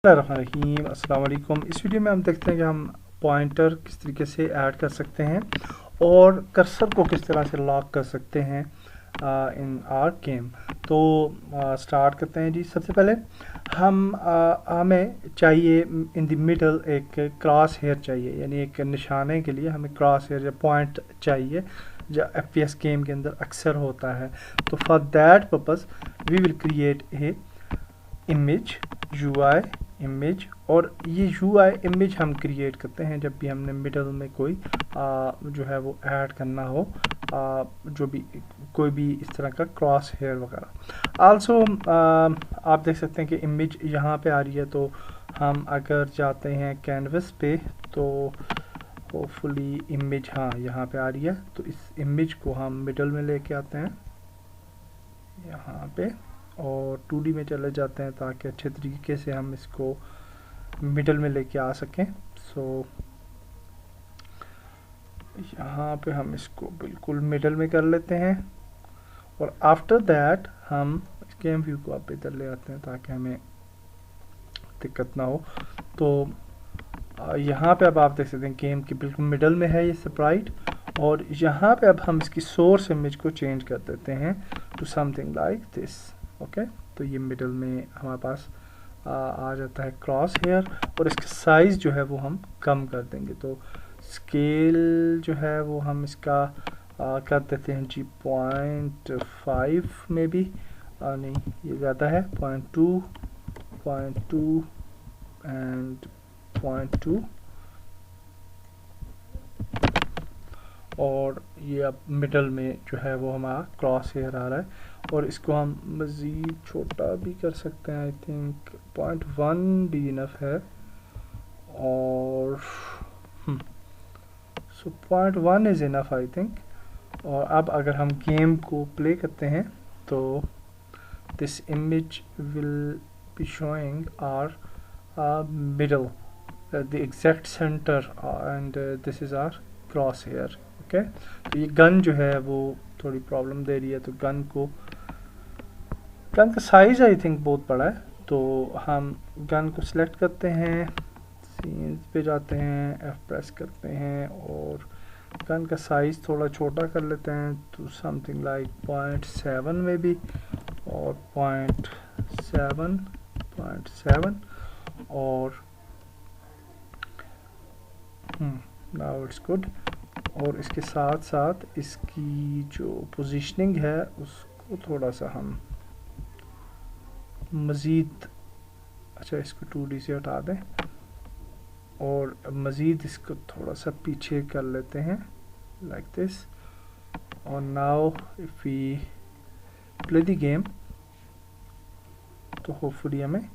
रहीम अस्सलाम वालेकुम। इस वीडियो में हम देखते हैं कि हम पॉइंटर किस तरीके से ऐड कर सकते हैं और कर्सर को किस तरह से लॉक कर सकते हैं इन आर गेम। तो स्टार्ट करते हैं जी। सबसे पहले हमें चाहिए इन द मिडल एक क्रॉस हेयर चाहिए, यानी एक निशाने के लिए हमें क्रॉस हेयर या पॉइंट चाहिए जो FPS गेम के अंदर अक्सर होता है। तो for that purpose we will create a image UI image, और ये UI इमेज हम क्रिएट करते हैं जब भी हमने मिडल में कोई जो है वो ऐड करना हो, जो भी कोई भी इस तरह का क्रॉस हेयर वगैरह। आल्सो आप देख सकते हैं कि इमेज यहाँ पे आ रही है, तो हम अगर जाते हैं कैनवस पे तो होपफुली इमेज यहाँ पे आ रही है। तो इस इमेज को हम मिडल में लेके आते हैं यहाँ पे और 2D में चले जाते हैं ताकि अच्छे तरीके से हम इसको मिडल में लेके आ सकें। सो यहाँ पे हम इसको बिल्कुल मिडल में कर लेते हैं और आफ्टर दैट हम गेम व्यू को आप इधर ले आते हैं ताकि हमें दिक्कत ना हो। तो यहाँ पे अब आप देख सकते हैं गेम की बिल्कुल मिडल में है ये स्प्राइट, और यहाँ पे अब हम इसकी सोर्स इमेज को चेंज कर देते हैं to something like this. Okay, तो ये मिडल में हमारे पास आ जाता है क्रॉस हेयर, और इसका साइज़ जो है वो हम कम कर देंगे। तो स्केल जो है वो हम इसका कर देते हैं जी 0.5 में भी नहीं, ये ज़्यादा है 0.2 एंड 0.2, और ये अब मिडल में जो है वो हमारा क्रॉस हेयर आ रहा है। और इसको हम मज़ीद छोटा भी कर सकते हैं, आई थिंक 0.1 भी इनफ है, और सो 0.1 इज़ इनफ आई थिंक। और अब अगर हम गेम को प्ले करते हैं तो this image will be showing our middle the exact centre and this is our cross hair. Okay, तो ये गन जो है वो थोड़ी प्रॉब्लम दे रही है, तो गन का साइज आई थिंक बहुत बड़ा है। तो हम गन को सिलेक्ट करते हैं, सीन्स पे जाते हैं, F प्रेस करते हैं और गन का साइज थोड़ा छोटा कर लेते हैं तो समथिंग लाइक 0.7 में भी, और 0.7 और नाउ इट्स गुड। और इसके साथ साथ इसकी जो पोजीशनिंग है उसको थोड़ा सा हम मज़ीद, अच्छा इसको 2D से हटा दें और मज़ीद इसको थोड़ा सा पीछे कर लेते हैं लाइक दिस। और now if we play the game तो होपफुली हमें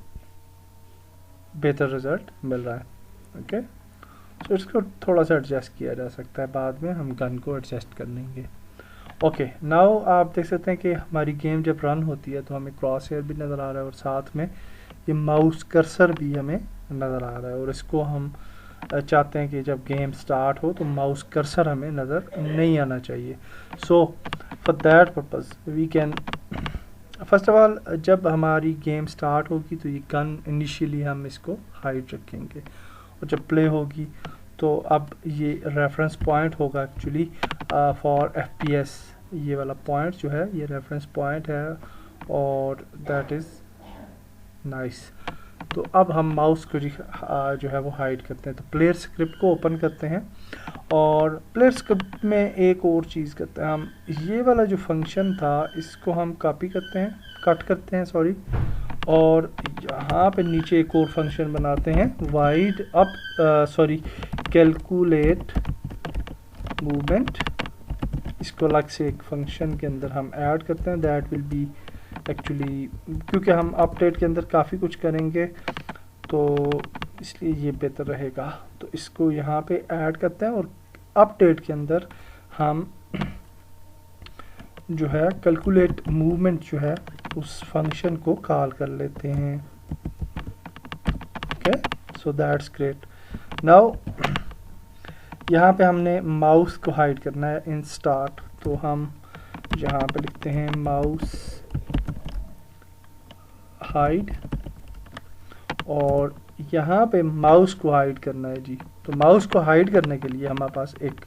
बेहतर रिज़ल्ट मिल रहा है। ओके, तो इसको थोड़ा सा एडजस्ट किया जा सकता है, बाद में हम गन को एडजस्ट कर लेंगे। ओके, नाउ आप देख सकते हैं कि हमारी गेम जब रन होती है तो हमें क्रॉस हेयर भी नज़र आ रहा है और साथ में ये माउस कर्सर भी हमें नज़र आ रहा है। और इसको हम चाहते हैं कि जब गेम स्टार्ट हो तो माउस कर्सर हमें नज़र नहीं आना चाहिए। So for that purpose we can first of all जब हमारी गेम स्टार्ट होगी तो ये गन इनिशियली हम इसको हाइड रखेंगे, और जब प्ले होगी तो अब ये रेफरेंस पॉइंट होगा एक्चुअली फॉर FPS। ये वाला पॉइंट जो है ये रेफरेंस पॉइंट है, और दैट इज़ नाइस। तो अब हम माउस को जो है वो हाइड करते हैं। तो प्लेयर स्क्रिप्ट को ओपन करते हैं और प्लेयर स्क्रिप्ट में एक और चीज़ करते हैं हम, ये वाला जो फंक्शन था इसको हम कॉपी करते हैं, कट करते हैं सॉरी, और यहाँ पे नीचे एक और फंक्शन बनाते हैं वाइड अप कैलकुलेट मूवमेंट। इसको अलग से एक फंक्शन के अंदर हम ऐड करते हैं, दैट विल बी एक्चुअली, क्योंकि हम अपडेट के अंदर काफ़ी कुछ करेंगे तो इसलिए ये बेहतर रहेगा। तो इसको यहाँ पे ऐड करते हैं और अपडेट के अंदर हम जो है कैलकुलेट मूवमेंट जो है उस फंक्शन को कॉल कर लेते हैं। Okay, so that's great. Now यहाँ पे हमने माउस को हाइड करना है इन स्टार्ट, तो हम यहाँ पे लिखते हैं माउस हाइड, और यहाँ पे माउस को हाइड करना है जी। तो माउस को हाइड करने के लिए हमारे पास एक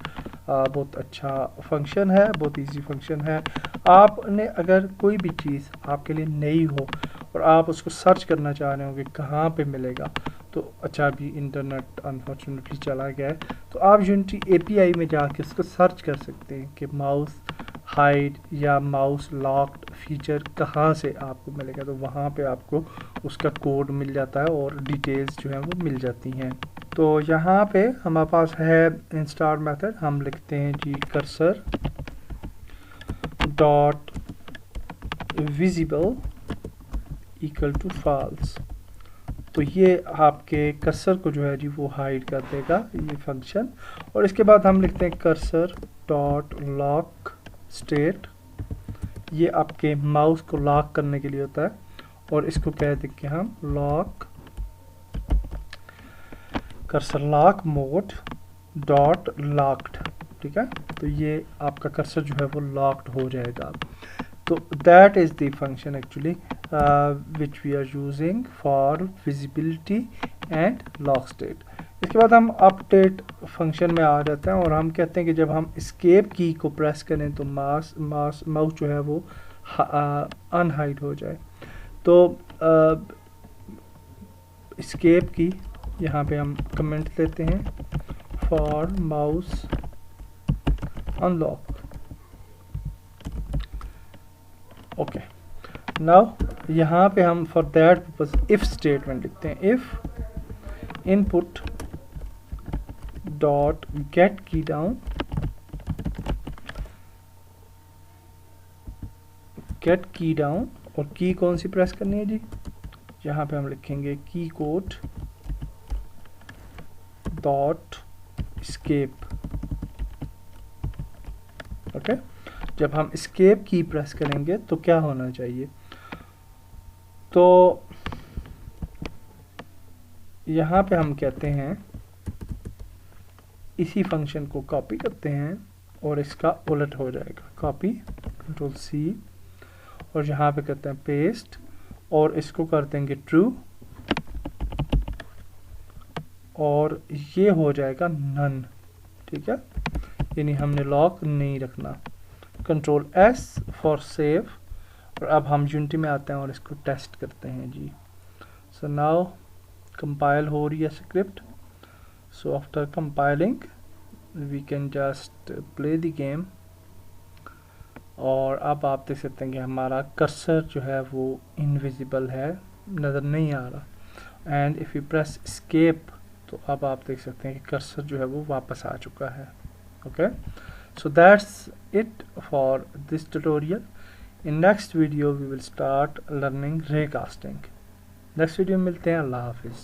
बहुत अच्छा फंक्शन है, बहुत इजी फंक्शन है। आपने अगर कोई भी चीज़ आपके लिए नई हो और आप उसको सर्च करना चाह रहे हो कि कहाँ पे मिलेगा, तो अच्छा अभी इंटरनेट अनफॉर्चुनेटली चला गया है, तो आप यूनिटी एपीआई में जाके उसको सर्च कर सकते हैं कि माउस हाइड या माउस लॉक्ड फीचर कहाँ से आपको मिलेगा। तो वहाँ पे आपको उसका कोड मिल जाता है और डिटेल्स जो है वो मिल जाती हैं। तो यहाँ पे हमारे पास है इंस्टार्ट मेथड, हम लिखते हैं जी cursor dot visible equal to false. तो ये आपके कर्सर को जो है जी वो हाइड कर देगा ये फंक्शन। और इसके बाद हम लिखते हैं कर्सर डॉट लॉक स्टेट, ये आपके माउस को लॉक करने के लिए होता है, और इसको कह देंगे हम lock cursor lock mode dot locked. ठीक है, तो ये आपका कर्सर जो है वो लॉक्ड हो जाएगा। तो that is the function actually which we are using for visibility and lock state. इसके बाद हम अपडेट फंक्शन में आ जाते हैं और हम कहते हैं कि जब हम एस्केप की को प्रेस करें तो माउस जो है वो अनहाइड हो जाए। तो एस्केप की यहाँ पे हम कमेंट देते हैं for mouse unlock. Okay, now यहाँ पे हम for that purpose if statement लिखते हैं, इफ इनपुट डॉट गेट की डाउन, गेट की डाउन, और की कौन सी प्रेस करनी है जी, यहाँ पे हम लिखेंगे की कोड डॉट एस्केप। ओके, जब हम एस्केप की प्रेस करेंगे तो क्या होना चाहिए, तो यहाँ पे हम कहते हैं इसी फंक्शन को कॉपी करते हैं और इसका उलट हो जाएगा, कॉपी कंट्रोल सी, और यहाँ पे करते हैं पेस्ट और इसको कर देंगे ट्रू, और ये हो जाएगा नन। ठीक है, यानी हमने लॉक नहीं रखना। कंट्रोल एस फॉर सेव, और अब हम यूनिटी में आते हैं और इसको टेस्ट करते हैं जी। सो नाउ कंपाइल हो रही है script. So after compiling we can just play the game, और अब आप देख सकते हैं कि हमारा कर्सर जो है वो इनविजिबल है, नज़र नहीं आ रहा। And if you press escape तो अब आप देख सकते हैं कि कर्सर जो है वो वापस आ चुका है। Okay, so that's it for this tutorial. In next video we will start learning raycasting. Next video में मिलते हैं, अल्लाह हाफिज़।